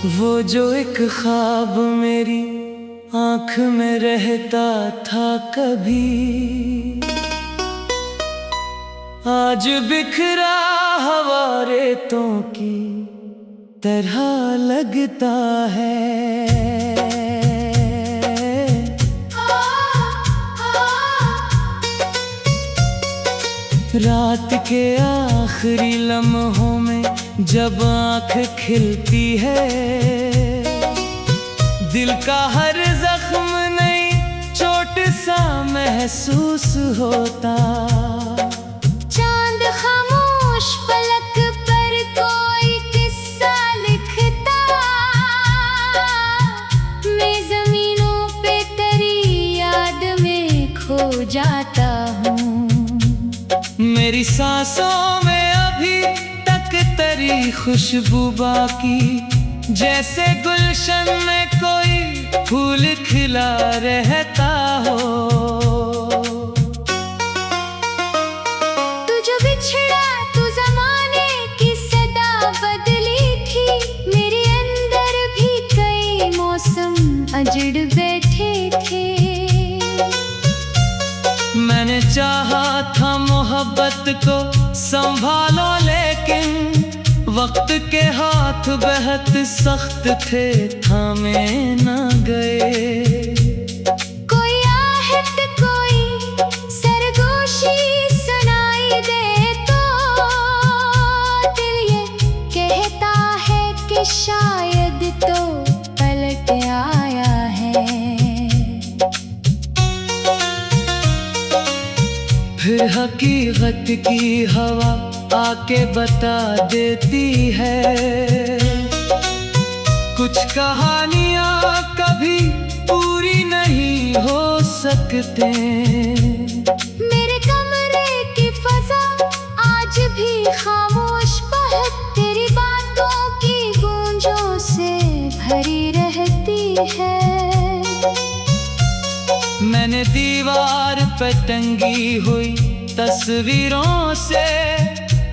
वो जो एक ख्वाब मेरी आँख में रहता था कभी, आज बिखरा हवा रेतों की तरह लगता है। रात के आखिरी लम्हों में जब आँख खिलती है, दिल का हर जख्म नई चोट सा महसूस होता। चांद खामोश पलक पर कोई किस्सा लिखता, मैं जमीनों पे तेरी याद में खो जाता हूँ। मेरी सांसों में अभी तक तेरी खुशबू बाकी, जैसे गुलशन में कोई फूल खिला रहता हो। तू जो बिछड़ा तू ज़माने की सदा बदली थी, मेरे अंदर भी कई मौसम अजड़ बैठे थे। मैंने चाहा था मोहब्बत को संभालो, लेकिन वक्त के हाथ बेहद सख्त थे, थामे न गए। कोई आहट कोई सरगोशी सुनाई दे तो दिल ये कहता है कि शायद तो पलट आया है। फिर हकीकत की हवा आके बता देती है, कुछ कहानियां कभी पूरी नहीं हो सकते। मेरे कमरे की फजा आज भी खामोश बहुत तेरी बातों की गूंजों से भरी रहती है। मैंने दीवार पे टंगी हुई तस्वीरों से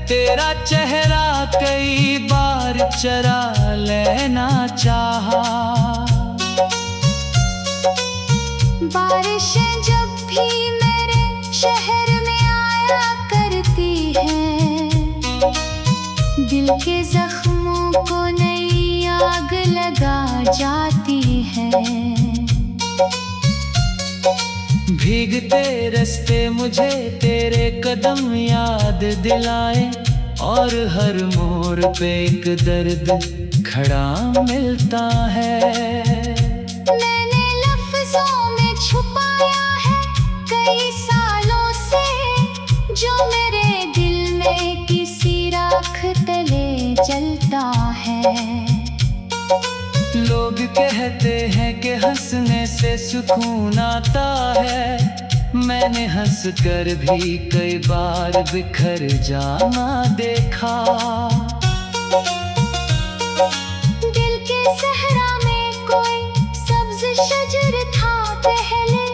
तेरा चेहरा कई बार चरा लेना चाहा। बारिशें जब भी मेरे शहर में आया करती हैं, दिल के जख्मों को नई आग लगा जाती है। भीगते रास्ते मुझे तेरे कदम याद दिलाए, और हर मोड़ पे एक दर्द खड़ा मिलता है। मैंने लफ्जों में छुपाया है कई सालों से, जो मेरे दिल में किसी राख तले जलता है। लोग कहते हैं कि हंसने से सुकून आता है, मैंने हंस कर भी कई बार बिखर जाना देखा। दिल के सहरा में कोई सब्ज शजर था पहले,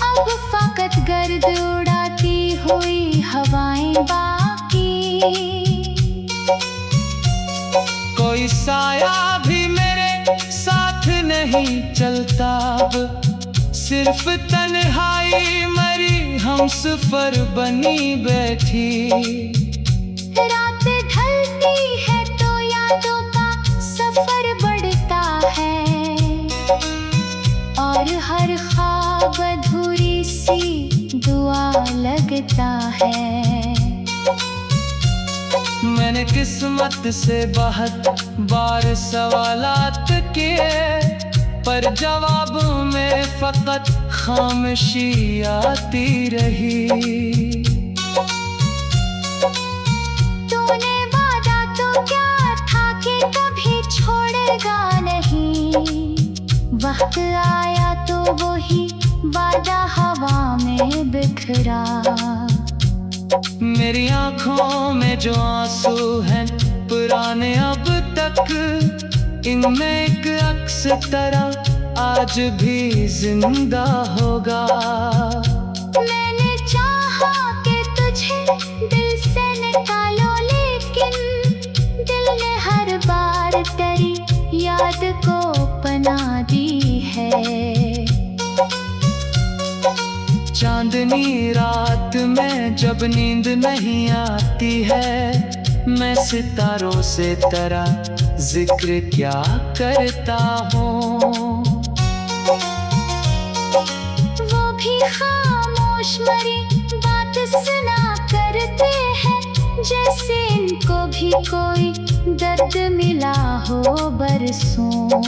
अब फकत गर्द उड़ाती हुई हवाएं बाकी। कोई साया भी मेरे साथ नहीं चलता, अब सिर्फ तन्हाई मरी हम सफर बनी बैठी। रातें ढलती है तो यादों का सफर बढ़ता है, और हर ख्वाब अधूरी सी दुआ लगता है। मैंने किस्मत से बहुत बार सवालात किए, पर जवाब में फकत खामोशी आती रही। तूने वादा तो क्या था कि कभी छोड़ेगा नहीं, वक्त आया तो वही वादा हवा में बिखरा। मेरी आँखों में जो आंसू हैं पुराने अब तक, इनमें एक अक्स तरह आज भी जिंदा होगा। मैंने चाहा कि तुझे दिल से निकालो, लेकिन दिल ने हर बार तेरी याद जब नींद नहीं आती है, मैं सितारों से तेरा जिक्र क्या करता हूँ। वो भी खामोश मरी बात सुना करते हैं, जैसे इनको भी कोई दर्द मिला हो बरसों।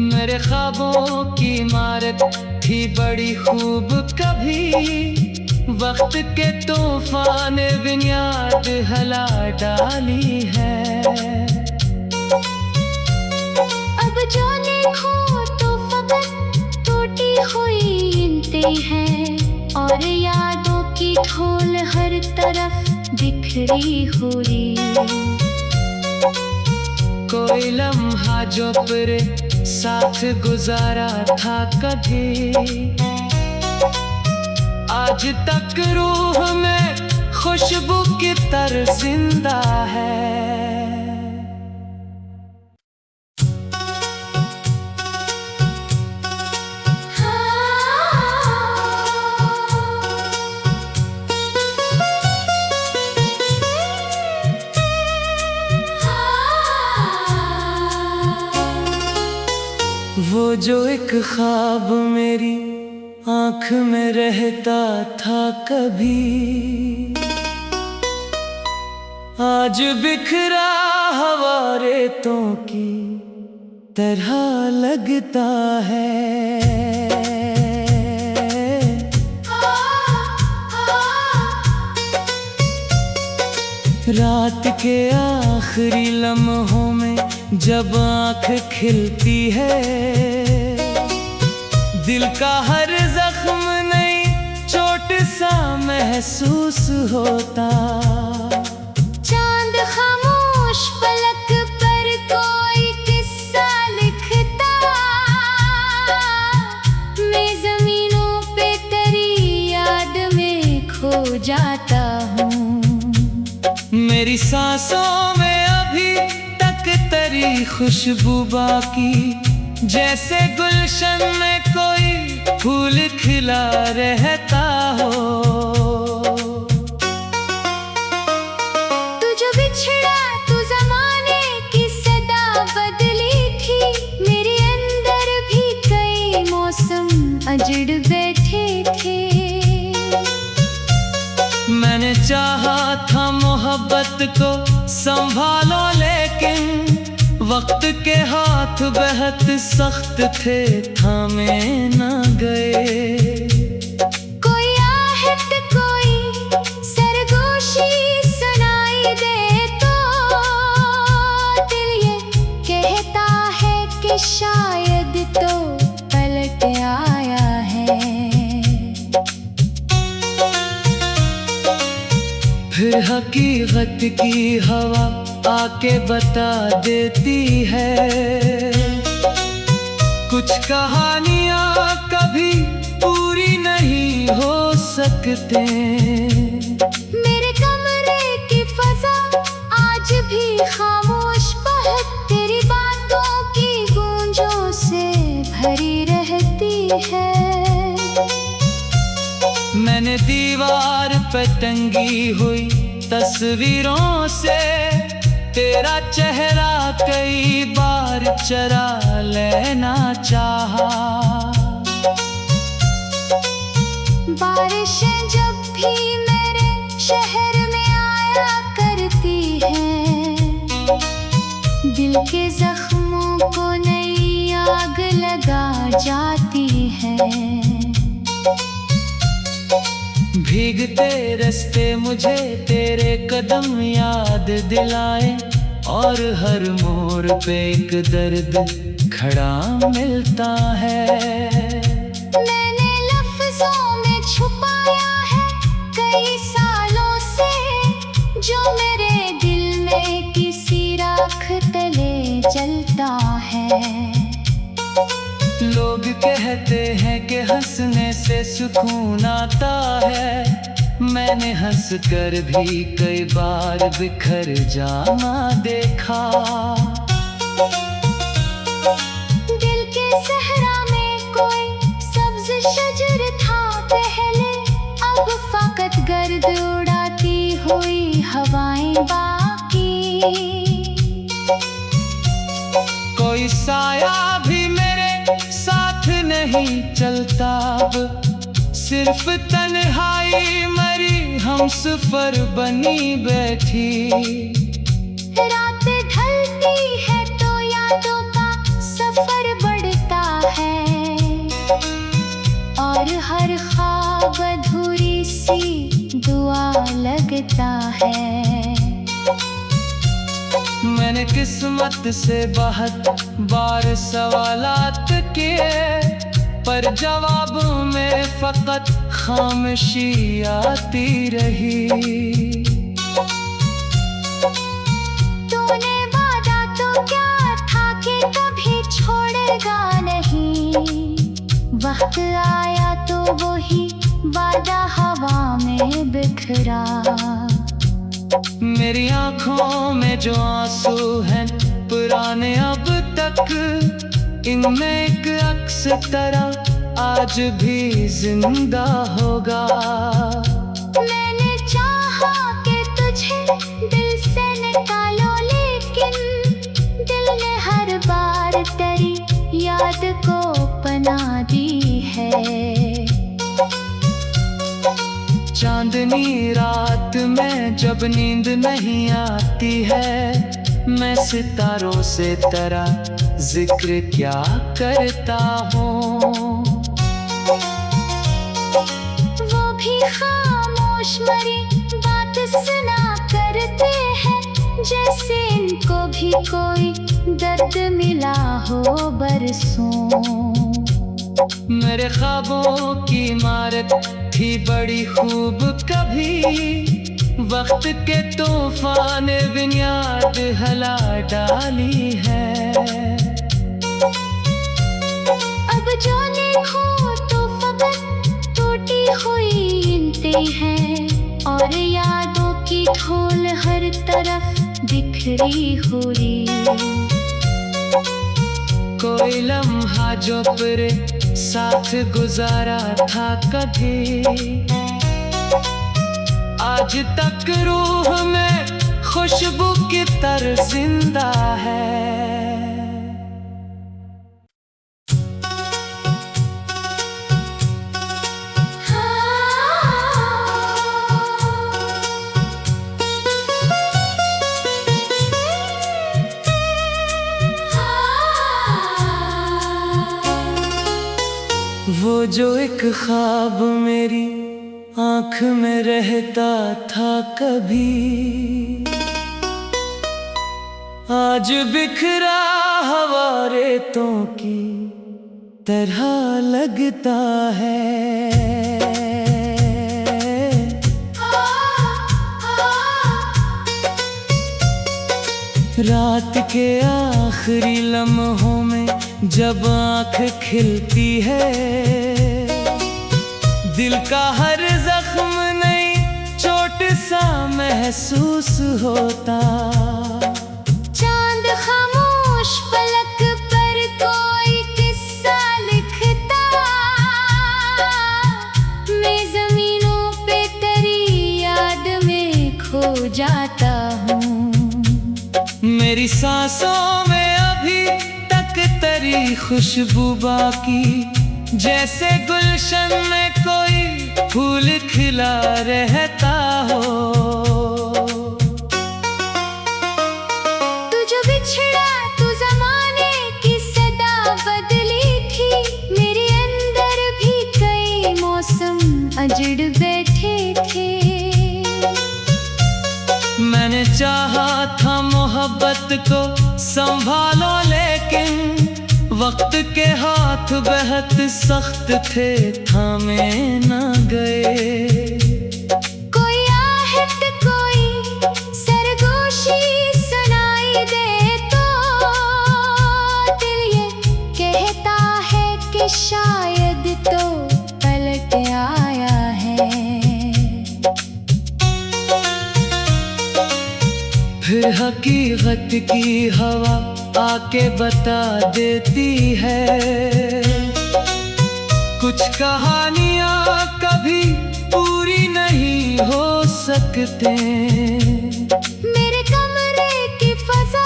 मेरे ख्वाबों की इमारत थी बड़ी खूब, कभी वक्त के तूफान ने बुनियाद हिला डाली है। अब जो देखो तो फकत टूटी हुई ईंटें हैं, और यादों की ढोल हर तरफ बिखरी हुई। कोई लम्हा जो तेरे साथ गुजारा था कभी, आज तक रूह में खुशबू की तरह जिंदा है। वो जो एक ख्वाब मेरी आँख में रहता था कभी, आज बिखरा हवा रेतों की तरह लगता है। रात के आखिरी लम्हों में जब आँख खिलती है, दिल का हर जख्म नई चोट सा महसूस होता। चांद खामोश पलक पर कोई किस्सा लिखता, मैं जमीनों पे तेरी याद में खो जाता हूँ। मेरी सांसों में अभी तक तेरी खुशबू बाकी, जैसे गुलशन में कोई फूल खिला रहता हो। तू जो बिछड़ा तू ज़माने की सदा बदली थी, मेरे अंदर भी कई मौसम अजड़ बैठे थे। मैंने चाहा था मोहब्बत को संभालो, लेकिन वक्त के हाथ बेहद सख्त थे, थामे न गए। कोई आहट कोई सरगोशी सुनाई दे तो दिल ये कहता है कि शायद तो पलट आया है। फिर हकीकत की हवा आके बता देती है, कुछ कहानियां कभी पूरी नहीं हो सकते। मेरे कमरे की फजा आज भी खामोश बहुत तेरी बातों की गूंजों से भरी रहती है। मैंने दीवार पे टंगी हुई तस्वीरों से तेरा चेहरा कई बार चरा लेना चाहा। बारिशें जब भी मेरे शहर में आया करती हैं, दिल के जख्मों को नई आग लगा जाती है। भीगते रास्ते मुझे तेरे कदम याद दिलाए, और हर मोड़ पे एक दर्द खड़ा मिलता है। मैंने लफ्जों में छुपाया है कई सालों से, जो मेरे दिल में किसी राख तले जलता है। लोग कहते हैं कि हंसने से सुकून आता है, मैंने हंस कर भी कई बार बिखर जाना देखा। दिल के सहरा में कोई सब्ज शजर था पहले, अब फकत गए हुई हवाएं बाकी। कोई साया भी मेरे साथ नहीं चलता अब, सिर्फ तन्हाई मरी हम सफर बनी बैठी। रात ढलती है तो यादों का सफर बढ़ता है, और हर ख्वाब अधूरी सी दुआ लगता है। मैंने किस्मत से बहुत बार सवालात किए, पर जवाब में फकत खामोशी आती रही। तूने वादा तो क्या था कि कभी छोड़ेगा नहीं, वक्त आया तो वही वादा हवा में बिखरा। मेरी आंखों में जो आंसू हैं पुराने अब तक, इनमें एक अक्स तरह आज भी जिंदा होगा। मैंने चाहा कि तुझे दिल से निकालो, लेकिन दिल ने हर बार तेरी याद को पनाह दी है। चांदनी रात में जब नींद नहीं आती है, मैं सितारों से तेरा जिक्र क्या करता हूँ। वो भी खामोश मरी बात सुना करते हैं, जैसे इनको भी कोई दर्द मिला हो बरसों। मेरे ख्वाबों की इमारत थी बड़ी खूब कभी, वक्त के तूफान ने बुनियाद हिला डाली है। अब जो देखो तो फकत टूटी हुई ईंटें हैं, और यादों की ढोल हर तरफ बिखरी हुई। कोई लम्हा जो तेरे साथ गुजारा था कभी, आज तक रूह में खुशबू की तरह जिंदा है। वो जो एक ख्वाब मेरी आँख में रहता था कभी, आज बिखरा हवा रेतों की तरह लगता है। रात के आखिरी लम्हों में जब आँख खिलती है, दिल का हर जख्म नई चोट सा महसूस होता। चांद खामोश पलक पर कोई किस्सा लिखता, मैं जमीनों पे तेरी याद में खो जाता हूँ। मेरी सांसों में अभी तक तेरी खुशबू बाकी, जैसे गुलशन में कोई फूल खिला रहता हो। तू जो बिछड़ा तू ज़माने की सदा बदली थी, मेरे अंदर भी कई मौसम अजड़ बैठे थे। मैंने चाहा था मोहब्बत को संभालो, लेकिन वक्त के हाथ बेहद सख्त थे, थामे न गए। कोई आहट कोई सरगोशी सुनाई दे तो दिल ये कहता है कि शायद तो पलट आया है। फिर हकीकत की हवा आके बता देती है, कुछ कहानियां कभी पूरी नहीं नहीं हो सकते। मेरे कमरे की फजा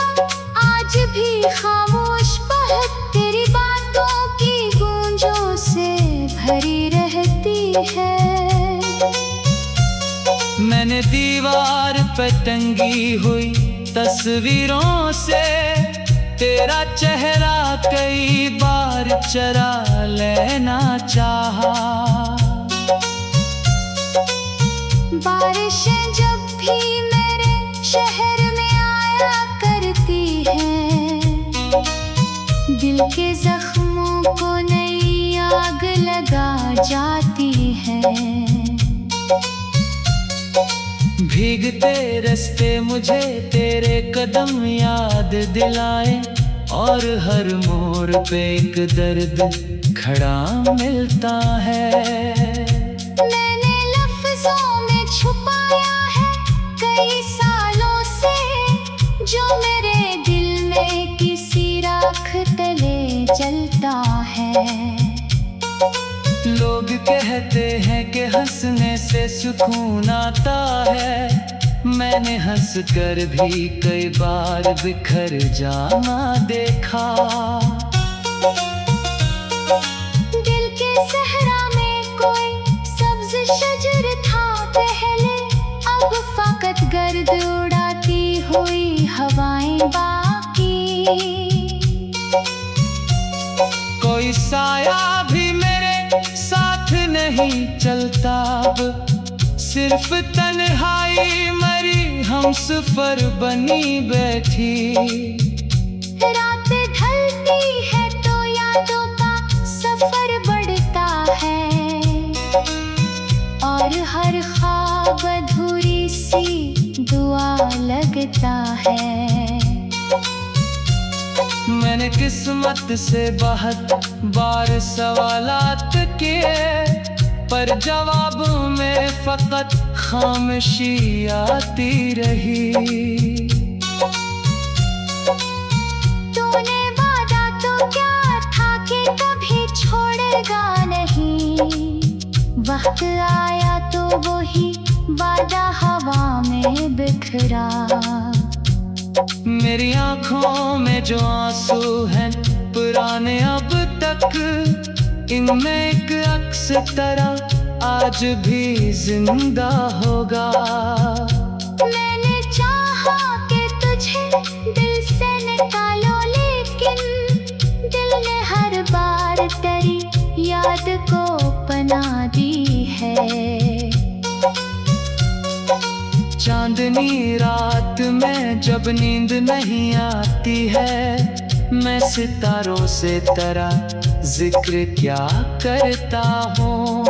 आज भी खामोश बहुत तेरी बातों की गूंजों से भरी रहती है। मैंने दीवार पे टंगी हुई तस्वीरों से तेरा चेहरा कई बार चरा लेना चाहा। बारिशें जब भी मेरे शहर में आया करती हैं, दिल के जख्मों को नई आग लगा जाती है। भीगते रास्ते मुझे तेरे कदम याद दिलाए और हर मोड़ पे एक दर्द खड़ा मिलता है। मैंने लफ्जों में छुपाया है कई सालों से जो मेरे दिल में किसी राख तले जलता है। लोग कहते हैं कि हंसने से सुकून आता है, मैंने हंस कर भी कई बार बिखर जाना देखा। दिल के सहरा में कोई सब्ज शजर था पहले, अब फकत गर्द उड़ाती हुई हवाएं बाकी। कोई साया भी मेरे साथ नहीं चलता, अब सिर्फ तन्हाई मरी हम सफर बनी बैठी। रातें ढलती है तो यादों का सफर बढ़ता है और हर ख्वाब अधूरी सी दुआ लगता है। मैंने किस्मत से बहुत बार सवालात किए, पर जवाब में फकत खामोशी आती रही। तूने वादा तो क्या था कि कभी छोड़ेगा नहीं, वक्त आया तो वही वादा हवा में बिखरा। मेरी आंखों में जो आंसू हैं पुराने अब तक, इनमें एक अक्स तरह आज भी जिंदा होगा। मैंने चाहा कि तुझे दिल से निकालो, लेकिन दिल ने हर बार तेरी याद को पनाह दी है। चांदनी रात में जब नींद नहीं आती है, मैं सितारों से तेरा जिक्र क्या करता हूँ।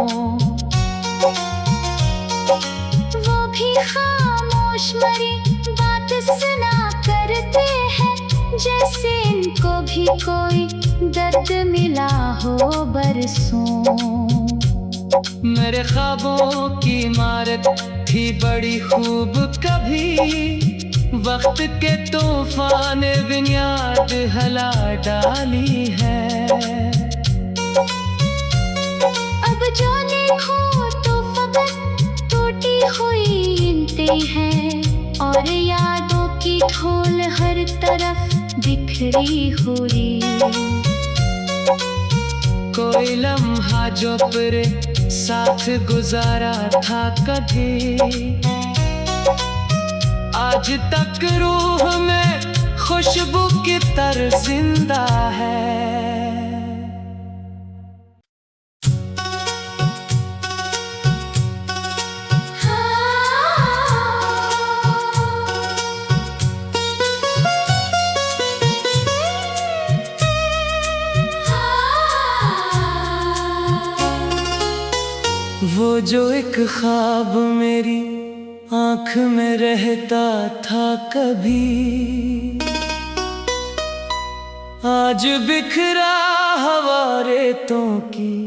वो भी खामोश मरी बात सुना करते हैं, जैसे इनको भी कोई दर्द मिला हो बरसों। मेरे ख्वाबों की इमारत थी बड़ी खूब, कभी वक्त के तूफान ने बुनियाद हिला डाली है। अब जो देखो तो फकत टूटी हुई ईंटें हैं और यादों की ढोल हर तरफ बिखरी हुई। कोई लम्हा जो तेरे साथ गुजारा था कभी, आज तक रूह में खुशबू की तरह जिंदा है। वो जो एक ख्वाब मेरी आँख में रहता था कभी, आज बिखरा हवा रेतों की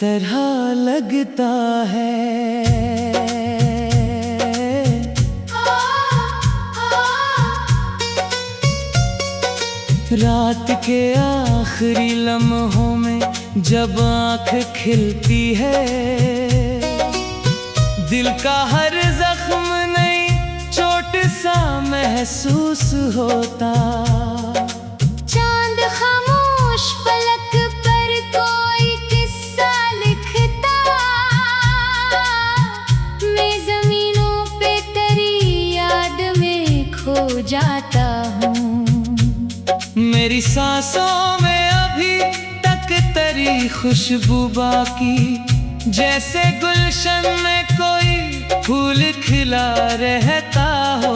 तरह लगता है। रात के आखिरी लम्हों में जब आँख खिलती है, दिल का हर जख्म नई चोट सा महसूस होता। चांद खामोश पलक पर कोई किस्सा लिखता, मैं जमीनों पे तेरी याद में खो जाता हूँ। मेरी सांसों में अभी तक तेरी खुशबू बाकी, जैसे गुलशन में कोई फूल खिला रहता हो।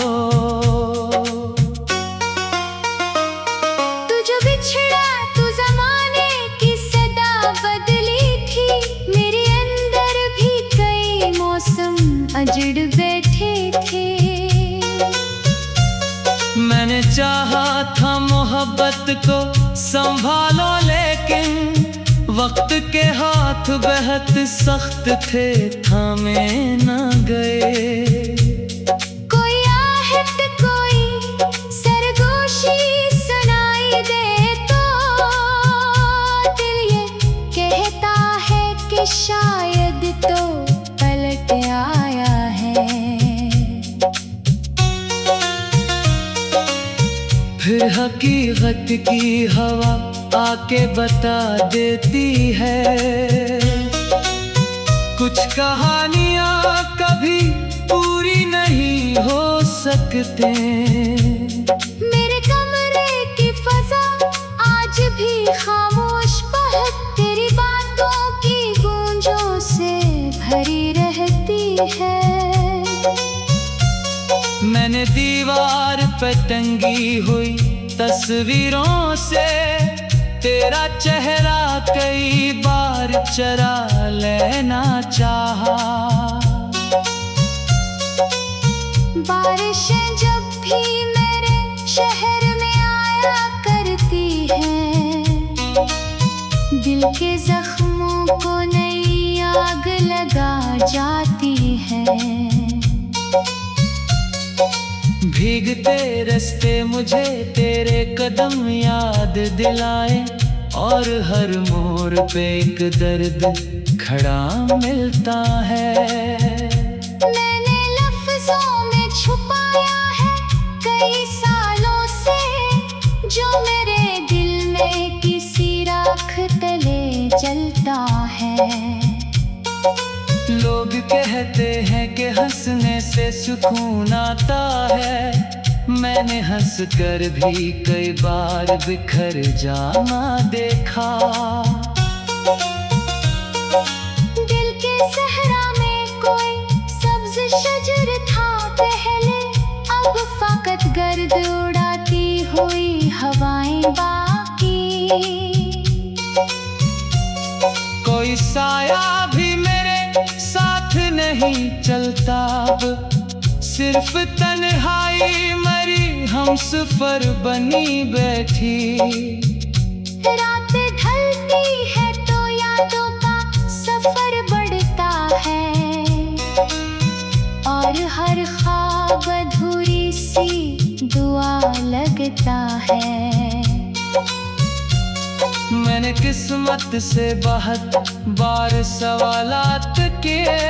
तू जो बिछड़ा तू ज़माने की सदा बदली थी, मेरे अंदर भी कई मौसम अजड़ बैठे थे। मैंने चाहा था मोहब्बत को संभालो, लेकिन वक्त के हाथ बेहद सख्त थे, थामे न गए। कोई आहट कोई सरगोशी सुनाई दे तो दिल ये कहता है कि शायद तो पलट आया है। फिर हकीकत की हवा आके बता देती है, कुछ कहानियां कभी पूरी नहीं हो सकते। मेरे कमरे की फजा आज भी खामोश बहुत तेरी बातों की गूंजों से भरी रहती है। मैंने दीवार पे टंगी हुई तस्वीरों से तेरा चेहरा कई बार चरा लेना चाहा। बारिशें जब भी मेरे शहर में आया करती हैं, दिल के जख्मों को नई आग लगा जाती है। भीगते रास्ते मुझे तेरे कदम याद दिलाए, और हर मोड़ पे एक दर्द खड़ा मिलता है। मैंने लफ्जों में छुपाया है कई सालों से, जो मेरे दिल में किसी राख तले जलता है। लोग कहते हैं कि हंसने से सुकून आता है, मैंने हंस कर भी कई बार बिखर जाना देखा। दिल के सहरा में कोई सब्ज शजर था पहले, अब फकत गर्द उड़ाती हुई हवाएं बाकी। कोई साया भी मेरे साथ नहीं चलता, अब सिर्फ तन्हाई मरी हम सफर बनी बैठी। रातें ढलती है तो यादों का सफर बढ़ता है, और हर ख्वाब अधूरी सी दुआ लगता है। मैंने किस्मत से बहुत बार सवालात किए,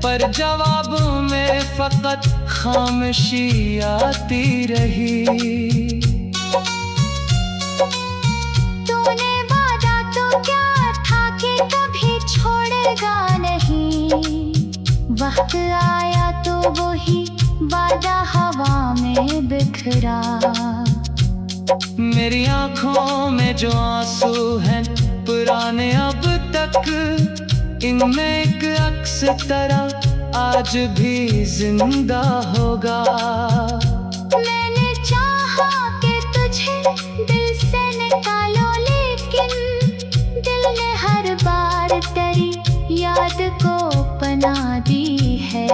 पर जवाब में फकत खामोशी आती रही। तूने वादा तो क्या था कि कभी छोड़ेगा नहीं, वक्त आया तो वही वादा हवा में बिखरा। मेरी आंखों में जो आंसू हैं पुराने अब तक, इनमें एक अक्स तरह आज भी जिंदा होगा। मैंने चाहा कि तुझे दिल से निकालो, लेकिन दिल ने हर बार तेरी याद को पनाह दी है।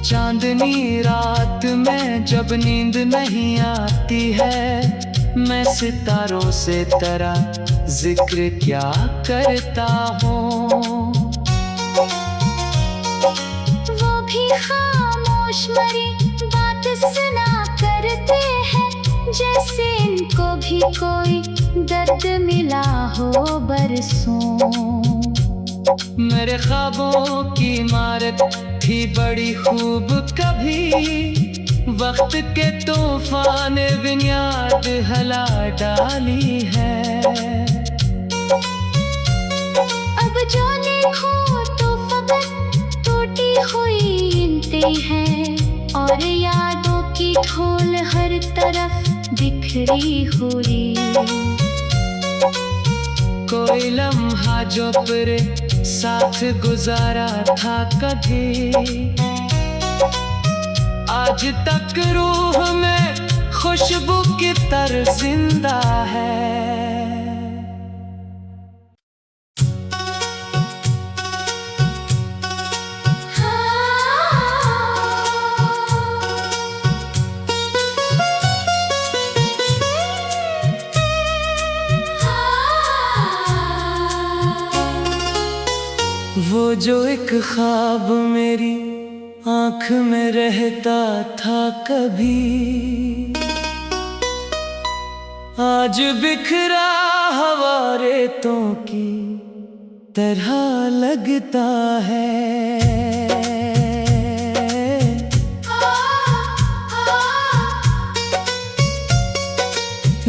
चांदनी रात में जब नींद नहीं आती है, मैं सितारों से तेरा जिक्र क्या करता हूँ। वो भी खामोश मरी बात सुना करते हैं, जैसे इनको भी कोई दर्द मिला हो बरसों। मेरे ख्वाबों की इमारत थी बड़ी खूब, कभी वक्त के तूफान ने बुनियाद हिला डाली है। अब जो देखो तो फकत टूटी हुई ईंटें हैं, और यादों की ढोल हर तरफ बिखरी हुई। कोई लम्हा जो तेरे साथ गुजारा था कभी, आज तक रूह में खुशबू की तरह जिंदा है। वो जो एक ख्वाब मेरी आँख में रहता था कभी, आज बिखरा हवा रेतों की तरह लगता है।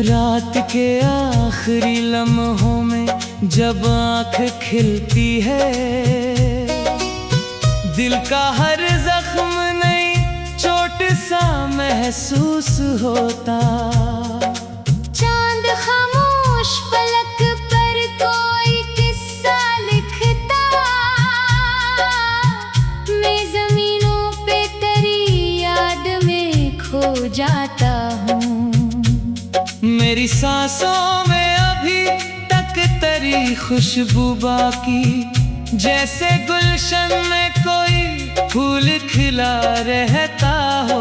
रात के आखिरी लम्हों में जब आँख खिलती है, दिल का हर जख्म नई चोट सा महसूस होता। चांद खामोश पलक पर कोई किस्सा लिखता, मैं जमीनों पे तेरी याद में खो जाता हूँ। मेरी सांसों में अभी तक तेरी खुशबू बाकी, जैसे गुलशन में कोई फूल खिला रहता हो।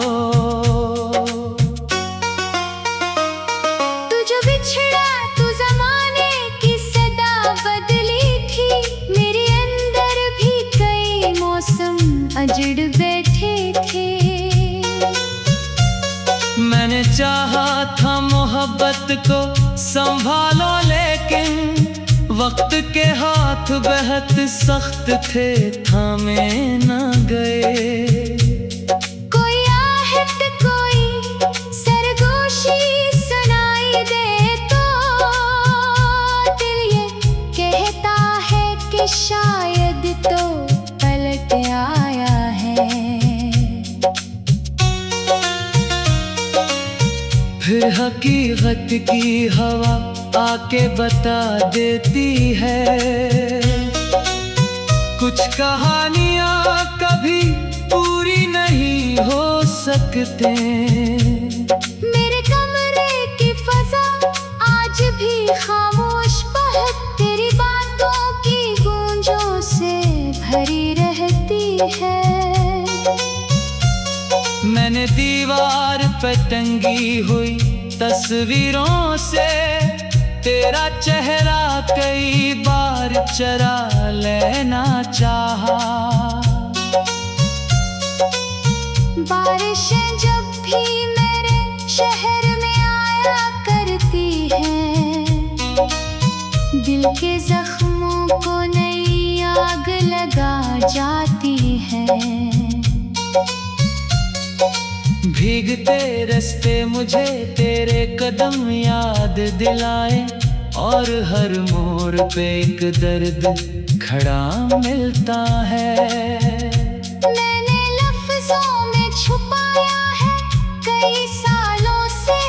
तू जो बिछड़ा तू ज़माने की सदा बदली थी, मेरे अंदर भी कई मौसम अजड़ बैठे थे। मैंने चाहा था मोहब्बत को संभालो, लेकिन वक्त के हाथ बेहद सख्त थे, थामे न गए। कोई आहट कोई सरगोशी सुनाई दे तो दिल ये कहता है कि शायद तो पलट आया है। फिर हकीकत की हवा आके बता देती है, कुछ कहानियां कभी पूरी नहीं हो सकते। मेरे कमरे की फजा आज भी खामोश बहुत तेरी बातों की गूंजों से भरी रहती है। मैंने दीवार पे टंगी हुई तस्वीरों से तेरा चेहरा कई बार चरा लेना चाहा। बारिशें जब भी मेरे शहर में आया करती हैं, दिल के जख्मों को नई आग लगा जाती है। भीगते रास्ते मुझे तेरे कदम याद दिलाए, और हर मोड़ पे एक दर्द खड़ा मिलता है। मैंने लफ्जों में छुपाया है कई सालों से,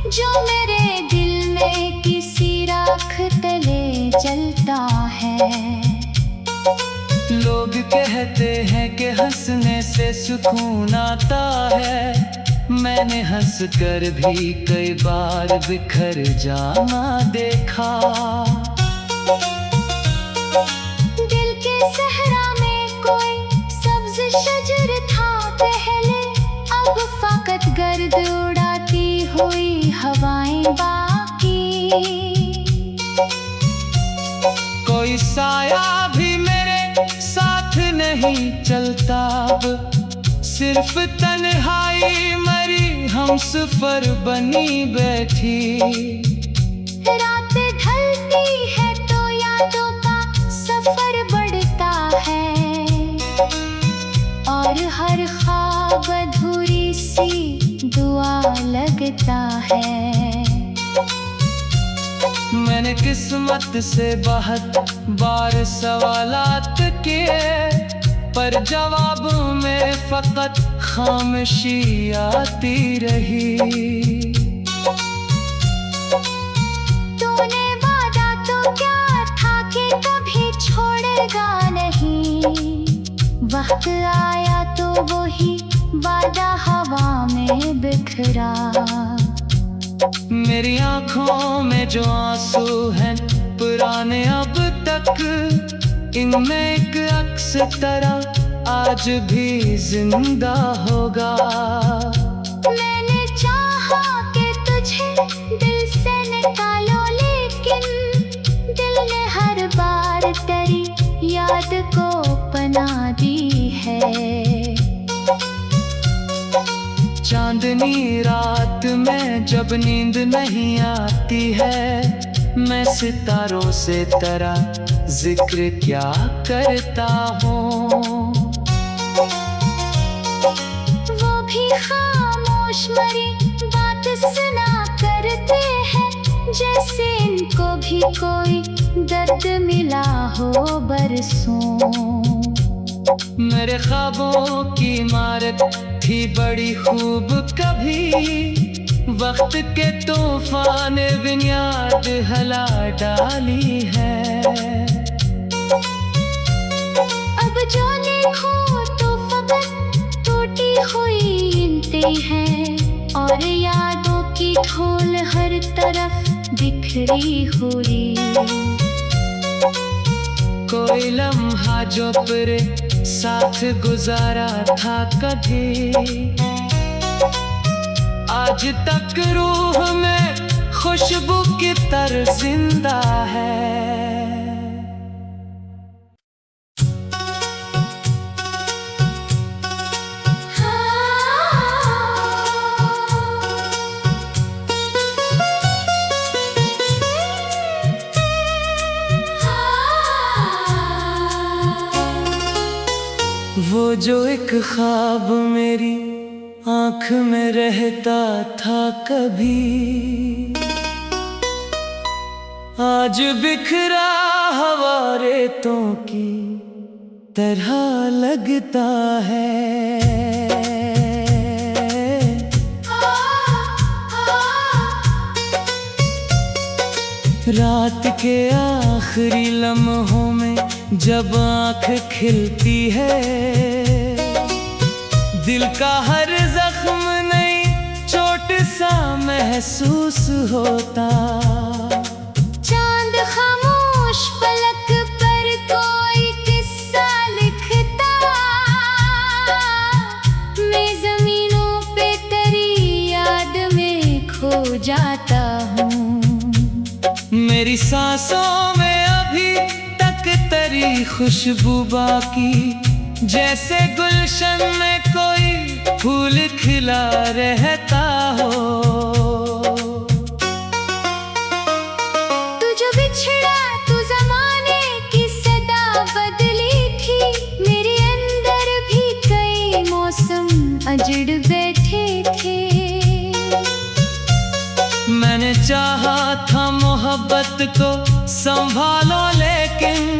जो मेरे दिल में किसी राख तले जलता है। लोग कहते हैं कि हंसने से सुकून आता है, मैंने हंस कर भी कई बार बिखर जाना देखा। दिल के सहरा में कोई सब्ज शजर था पहले, अब फकत गर्द उड़ाती हुई हवाएं बाकी। कोई साया भी मेरे साथ नहीं चलता, अब सिर्फ तन्हाई मरी हम सफर बनी बैठी। रात ढलती है तो यादों का सफर और हर ख्वाब अधूरी सी दुआ लगता है। मैंने किस्मत से बहुत बार सवालात किए, पर जवाब में फकत खामोशी आती रही। तूने वादा तो क्या था कि कभी छोड़ेगा नहीं, वक्त आया तो वही वादा हवा में बिखरा। मेरी आंखों में जो आंसू हैं पुराने अब तक, इनमें एक अक्स तरह आज भी जिंदा होगा। मैंने चाहा कि तुझे दिल से निकालो, लेकिन दिल ने हर बार तेरी याद को पनाह दी है। चांदनी रात में जब नींद नहीं आती है, मैं सितारों से तेरा जिक्र क्या करता हूँ। वो भी खामोश मरी बात सुना करते हैं, जैसे इनको भी कोई दर्द मिला हो बरसों। मेरे ख्वाबों की इमारत थी बड़ी खूब, कभी वक्त के तूफान ने बुनियाद हिला डाली है। अब जो देखो तो फकत टूटी हुई ईंटें हैं, और यादों की ढोल हर तरफ बिखरी हुई। कोई लम्हा जो तेरे साथ गुजारा था कभी, आज तक रूह में खुशबू की तरह जिंदा है। वो जो एक ख्वाब मेरी आँख में रहता था कभी, आज बिखरा हवा रेतों की तरह लगता है। रात के आखिरी लम्हों में जब आँख खिलती है, दिल का हर जख्म नई चोट सा महसूस होता। चांद खामोश पलक पर कोई किस्सा लिखता, मैं जमीनों पे तेरी याद में खो जाता हूँ। मेरी सांसों में अभी तक तेरी खुशबू बाकी, जैसे गुलशन में कोई फूल खिला रहता हो। तू जो बिछड़ा तू ज़माने की सदा बदली थी, मेरे अंदर भी कई मौसम अजड़ बैठे थे। मैंने चाहा था मोहब्बत को संभालो, लेकिन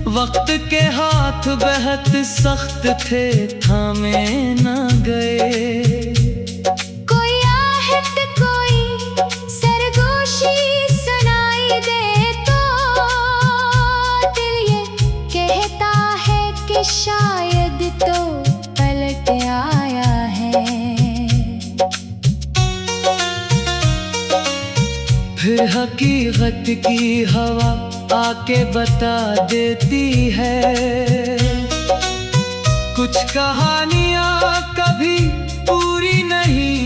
वक्त के हाथ बेहद सख्त थे, थामे न गए। कोई आहट कोई सरगोशी सुनाई दे तो दिल ये कहता है कि शायद तो पलट आया है। फिर हकीकत की हवा आके बता देती है, कुछ कहानियां कभी पूरी नहीं